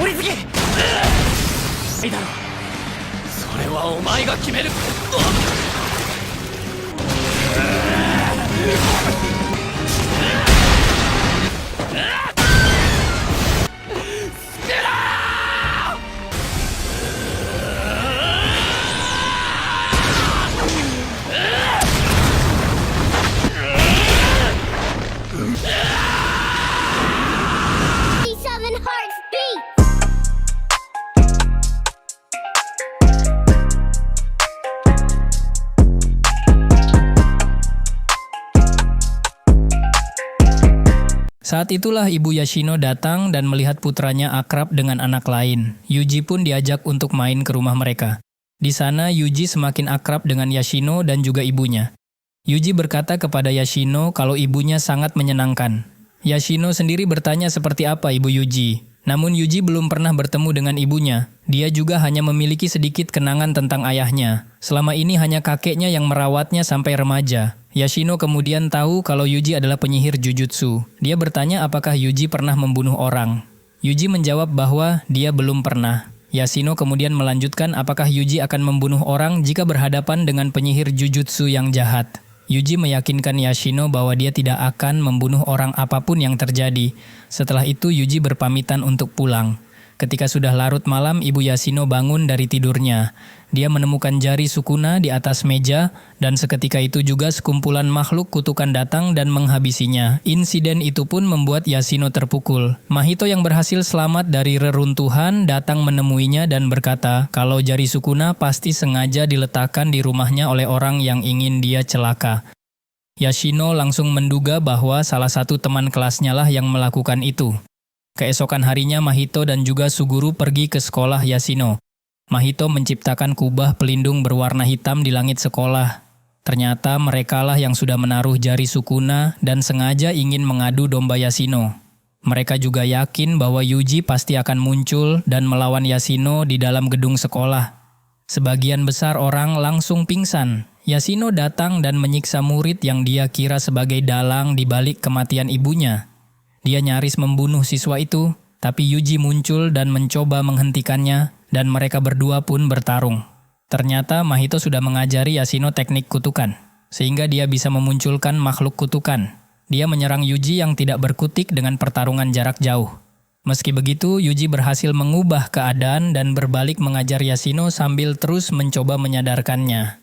りすぎ。いいだろう。それはお前が決める。Seven hearts beat. Saat itulah ibu Yashino datang dan melihat putranya akrab dengan anak lain. Yuji pun diajak untuk main ke rumah mereka. Di sana Yuji semakin akrab dengan Yashino dan juga ibunya. Yuji berkata kepada Yashino kalau ibunya sangat menyenangkan. Yashino sendiri bertanya seperti apa ibu Yuji. Namun Yuji belum pernah bertemu dengan ibunya. Dia juga hanya memiliki sedikit kenangan tentang ayahnya. Selama ini hanya kakeknya yang merawatnya sampai remaja. Yashino kemudian tahu kalau Yuji adalah penyihir jujutsu. Dia bertanya apakah Yuji pernah membunuh orang. Yuji menjawab bahwa dia belum pernah. Yashino kemudian melanjutkan apakah Yuji akan membunuh orang jika berhadapan dengan penyihir jujutsu yang jahat. Yuji meyakinkan Yashino bahwa dia tidak akan membunuh orang apapun yang terjadi. Setelah itu Yuji berpamitan untuk pulang. Ketika sudah larut malam, ibu Yashino bangun dari tidurnya. Dia menemukan jari Sukuna di atas meja, dan seketika itu juga sekumpulan makhluk kutukan datang dan menghabisinya. Insiden itu pun membuat Yashino terpukul. Mahito yang berhasil selamat dari reruntuhan datang menemuinya dan berkata kalau jari Sukuna pasti sengaja diletakkan di rumahnya oleh orang yang ingin dia celaka. Yashino langsung menduga bahwa salah satu teman kelasnya lah yang melakukan itu. Keesokan harinya Mahito dan juga Suguru pergi ke sekolah Yashino. Mahito menciptakan kubah pelindung berwarna hitam di langit sekolah. Ternyata merekalah yang sudah menaruh jari Sukuna dan sengaja ingin mengadu domba Yashino. Mereka juga yakin bahwa Yuji pasti akan muncul dan melawan Yashino di dalam gedung sekolah. Sebagian besar orang langsung pingsan. Yashino datang dan menyiksa murid yang dia kira sebagai dalang di balik kematian ibunya. Dia nyaris membunuh siswa itu, tapi Yuji muncul dan mencoba menghentikannya, dan mereka berdua pun bertarung. Ternyata Mahito sudah mengajari Yashino teknik kutukan, sehingga dia bisa memunculkan makhluk kutukan. Dia menyerang Yuji yang tidak berkutik dengan pertarungan jarak jauh. Meski begitu, Yuji berhasil mengubah keadaan dan berbalik mengajar Yashino sambil terus mencoba menyadarkannya.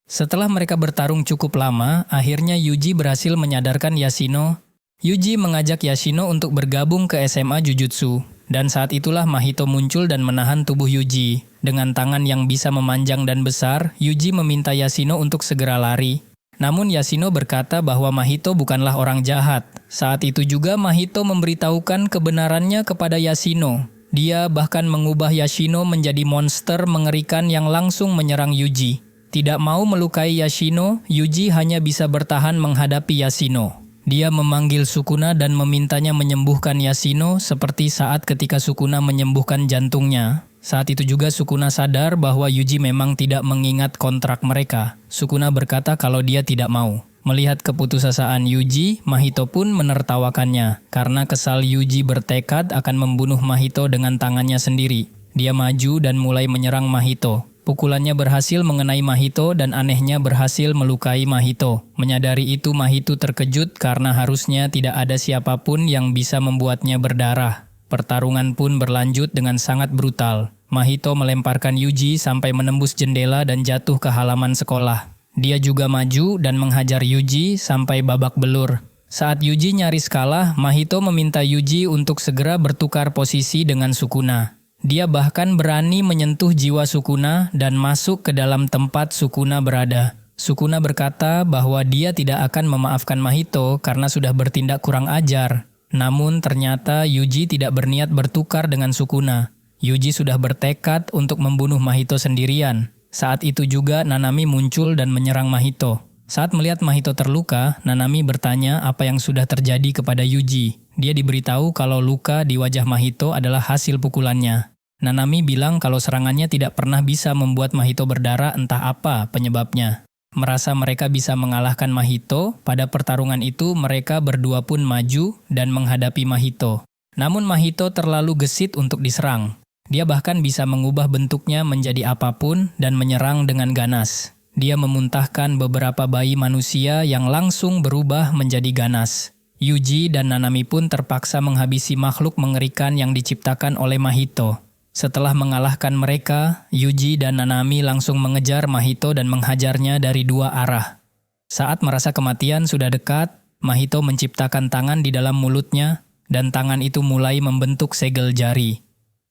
Setelah mereka bertarung cukup lama, akhirnya Yuji berhasil menyadarkan Yashino. Yuji mengajak Yashino untuk bergabung ke SMA Jujutsu, dan saat itulah Mahito muncul dan menahan tubuh Yuji. Dengan tangan yang bisa memanjang dan besar, Yuji meminta Yashino untuk segera lari. Namun Yashino berkata bahwa Mahito bukanlah orang jahat. Saat itu juga Mahito memberitahukan kebenarannya kepada Yashino. Dia bahkan mengubah Yashino menjadi monster mengerikan yang langsung menyerang Yuji. Tidak mau melukai Yashino, Yuji hanya bisa bertahan menghadapi Yashino. Dia memanggil Sukuna dan memintanya menyembuhkan Yashino seperti saat ketika Sukuna menyembuhkan jantungnya. Saat itu juga Sukuna sadar bahwa Yuji memang tidak mengingat kontrak mereka. Sukuna berkata kalau dia tidak mau. Melihat keputusasaan Yuji, Mahito pun menertawakannya. Karena kesal Yuji bertekad akan membunuh Mahito dengan tangannya sendiri. Dia maju dan mulai menyerang Mahito. Pukulannya berhasil mengenai Mahito dan anehnya berhasil melukai Mahito. Menyadari itu Mahito terkejut karena harusnya tidak ada siapapun yang bisa membuatnya berdarah. Pertarungan pun berlanjut dengan sangat brutal. Mahito melemparkan Yuji sampai menembus jendela dan jatuh ke halaman sekolah. Dia juga maju dan menghajar Yuji sampai babak belur. Saat Yuji nyaris kalah, Mahito meminta Yuji untuk segera bertukar posisi dengan Sukuna. Dia bahkan berani menyentuh jiwa Sukuna dan masuk ke dalam tempat Sukuna berada. Sukuna berkata bahwa dia tidak akan memaafkan Mahito karena sudah bertindak kurang ajar. Namun ternyata Yuji tidak berniat bertukar dengan Sukuna. Yuji sudah bertekad untuk membunuh Mahito sendirian. Saat itu juga Nanami muncul dan menyerang Mahito. Saat melihat Mahito terluka, Nanami bertanya apa yang sudah terjadi kepada Yuji. Dia diberitahu kalau luka di wajah Mahito adalah hasil pukulannya. Nanami bilang kalau serangannya tidak pernah bisa membuat Mahito berdarah entah apa penyebabnya. Merasa mereka bisa mengalahkan Mahito, pada pertarungan itu mereka berdua pun maju dan menghadapi Mahito. Namun Mahito terlalu gesit untuk diserang. Dia bahkan bisa mengubah bentuknya menjadi apapun dan menyerang dengan ganas. Dia memuntahkan beberapa bayi manusia yang langsung berubah menjadi ganas. Yuji dan Nanami pun terpaksa menghabisi makhluk mengerikan yang diciptakan oleh Mahito. Setelah mengalahkan mereka, Yuji dan Nanami langsung mengejar Mahito dan menghajarnya dari dua arah. Saat merasa kematian sudah dekat, Mahito menciptakan tangan di dalam mulutnya, dan tangan itu mulai membentuk segel jari.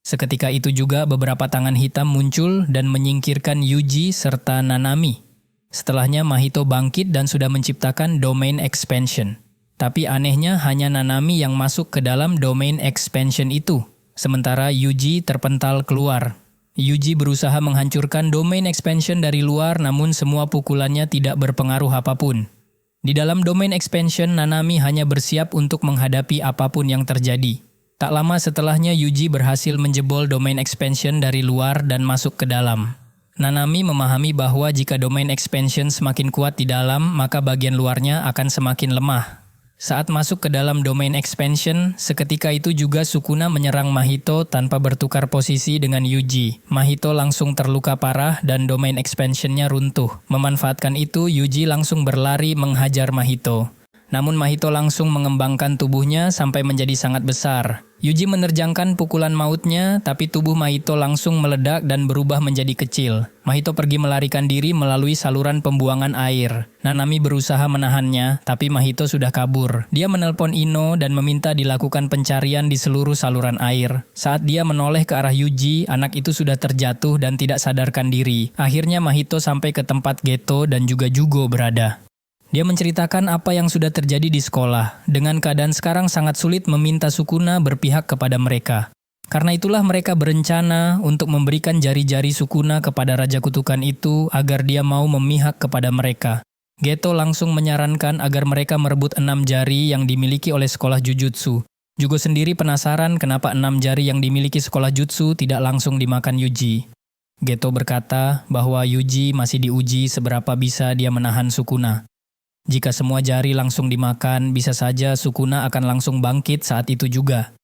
Seketika itu juga beberapa tangan hitam muncul dan menyingkirkan Yuji serta Nanami. Setelahnya Mahito bangkit dan sudah menciptakan domain expansion. Tapi anehnya hanya Nanami yang masuk ke dalam domain expansion itu, sementara Yuji terpental keluar. Yuji berusaha menghancurkan domain expansion dari luar, namun semua pukulannya tidak berpengaruh apapun. Di dalam domain expansion, Nanami hanya bersiap untuk menghadapi apapun yang terjadi. Tak lama setelahnya, Yuji berhasil menjebol domain expansion dari luar dan masuk ke dalam. Nanami memahami bahwa jika domain expansion semakin kuat di dalam, maka bagian luarnya akan semakin lemah. Saat masuk ke dalam domain expansion, seketika itu juga Sukuna menyerang Mahito tanpa bertukar posisi dengan Yuji. Mahito langsung terluka parah dan domain expansion-nya runtuh. Memanfaatkan itu, Yuji langsung berlari menghajar Mahito. Namun Mahito langsung mengembangkan tubuhnya sampai menjadi sangat besar. Yuji menerjangkan pukulan mautnya, tapi tubuh Mahito langsung meledak dan berubah menjadi kecil. Mahito pergi melarikan diri melalui saluran pembuangan air. Nanami berusaha menahannya, tapi Mahito sudah kabur. Dia menelpon Ino dan meminta dilakukan pencarian di seluruh saluran air. Saat dia menoleh ke arah Yuji, anak itu sudah terjatuh dan tidak sadarkan diri. Akhirnya Mahito sampai ke tempat Geto dan juga Jugo berada. Dia menceritakan apa yang sudah terjadi di sekolah. Dengan keadaan sekarang sangat sulit meminta Sukuna berpihak kepada mereka. Karena itulah mereka berencana untuk memberikan jari-jari Sukuna kepada Raja Kutukan itu agar dia mau memihak kepada mereka. Geto langsung menyarankan agar mereka merebut 6 jari yang dimiliki oleh sekolah Jujutsu. Jugo sendiri penasaran kenapa 6 jari yang dimiliki sekolah Jutsu tidak langsung dimakan Yuji. Geto berkata bahwa Yuji masih diuji seberapa bisa dia menahan Sukuna. Jika semua jari langsung dimakan, bisa saja Sukuna akan langsung bangkit saat itu juga.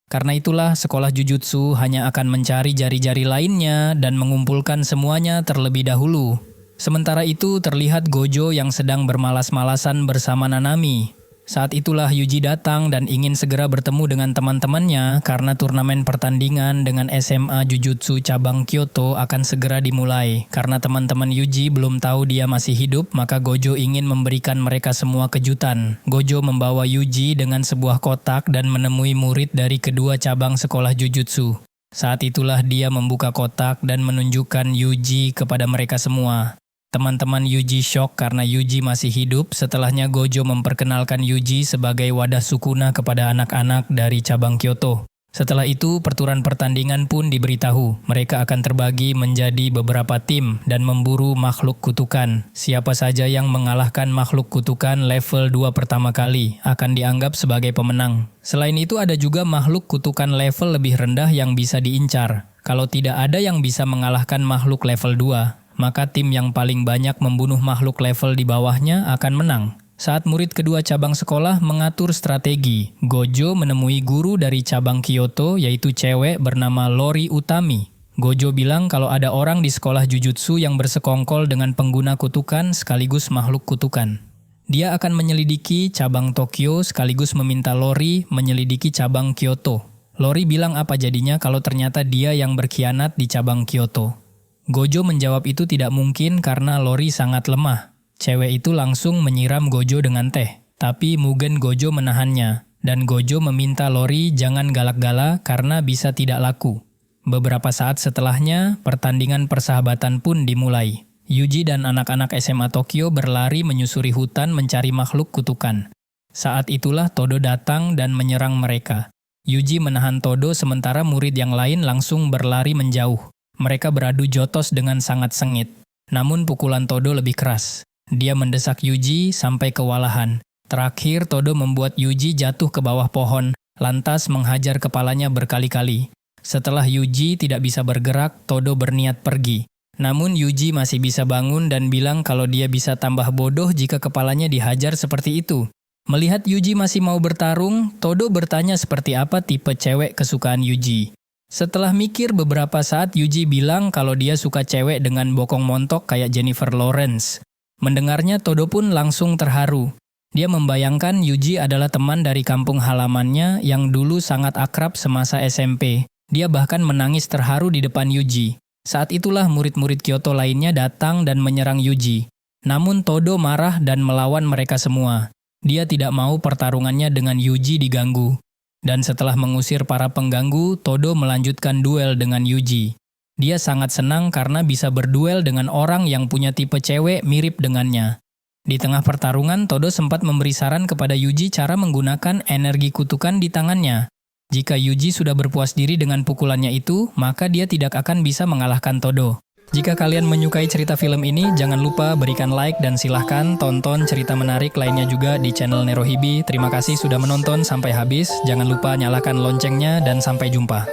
Karena itulah sekolah Jujutsu hanya akan mencari jari-jari lainnya dan mengumpulkan semuanya terlebih dahulu. Sementara itu terlihat Gojo yang sedang bermalas-malasan bersama Nanami. Saat itulah Yuji datang dan ingin segera bertemu dengan teman-temannya karena turnamen pertandingan dengan SMA Jujutsu cabang Kyoto akan segera dimulai. Karena teman-teman Yuji belum tahu dia masih hidup, maka Gojo ingin memberikan mereka semua kejutan. Gojo membawa Yuji dengan sebuah kotak dan menemui murid dari kedua cabang sekolah Jujutsu. Saat itulah dia membuka kotak dan menunjukkan Yuji kepada mereka semua. Teman-teman Yuji shock karena Yuji masih hidup. Setelahnya Gojo memperkenalkan Yuji sebagai wadah Sukuna kepada anak-anak dari cabang Kyoto. Setelah itu, peraturan pertandingan pun diberitahu. Mereka akan terbagi menjadi beberapa tim dan memburu makhluk kutukan. Siapa saja yang mengalahkan makhluk kutukan level 2 pertama kali akan dianggap sebagai pemenang. Selain itu ada juga makhluk kutukan level lebih rendah yang bisa diincar. Kalau tidak ada yang bisa mengalahkan makhluk level 2, maka tim yang paling banyak membunuh makhluk level di bawahnya akan menang. Saat murid kedua cabang sekolah mengatur strategi, Gojo menemui guru dari cabang Kyoto yaitu cewek bernama Lori Utami. Gojo bilang kalau ada orang di sekolah Jujutsu yang bersekongkol dengan pengguna kutukan sekaligus makhluk kutukan. Dia akan menyelidiki cabang Tokyo sekaligus meminta Lori menyelidiki cabang Kyoto. Lori bilang apa jadinya kalau ternyata dia yang berkhianat di cabang Kyoto. Gojo menjawab itu tidak mungkin karena Lori sangat lemah. Cewek itu langsung menyiram Gojo dengan teh. Tapi Mugen Gojo menahannya. Dan Gojo meminta Lori jangan galak-galak karena bisa tidak laku. Beberapa saat setelahnya, pertandingan persahabatan pun dimulai. Yuji dan anak-anak SMA Tokyo berlari menyusuri hutan mencari makhluk kutukan. Saat itulah Todo datang dan menyerang mereka. Yuji menahan Todo sementara murid yang lain langsung berlari menjauh. Mereka beradu jotos dengan sangat sengit. Namun pukulan Todo lebih keras. Dia mendesak Yuji sampai kewalahan. Terakhir Todo membuat Yuji jatuh ke bawah pohon, lantas menghajar kepalanya berkali-kali. Setelah Yuji tidak bisa bergerak, Todo berniat pergi. Namun Yuji masih bisa bangun dan bilang kalau dia bisa tambah bodoh jika kepalanya dihajar seperti itu. Melihat Yuji masih mau bertarung, Todo bertanya seperti apa tipe cewek kesukaan Yuji. Setelah mikir beberapa saat, Yuji bilang kalau dia suka cewek dengan bokong montok kayak Jennifer Lawrence. Mendengarnya, Todo pun langsung terharu. Dia membayangkan Yuji adalah teman dari kampung halamannya yang dulu sangat akrab semasa SMP. Dia bahkan menangis terharu di depan Yuji. Saat itulah murid-murid Kyoto lainnya datang dan menyerang Yuji. Namun Todo marah dan melawan mereka semua. Dia tidak mau pertarungannya dengan Yuji diganggu. Dan setelah mengusir para pengganggu, Todo melanjutkan duel dengan Yuji. Dia sangat senang karena bisa berduel dengan orang yang punya tipe cewek mirip dengannya. Di tengah pertarungan, Todo sempat memberi saran kepada Yuji cara menggunakan energi kutukan di tangannya. Jika Yuji sudah berpuas diri dengan pukulannya itu, maka dia tidak akan bisa mengalahkan Todo. Jika kalian menyukai cerita film ini, jangan lupa berikan like dan silahkan tonton cerita menarik lainnya juga di channel Nerohibi. Terima kasih sudah menonton sampai habis. Jangan lupa nyalakan loncengnya dan sampai jumpa.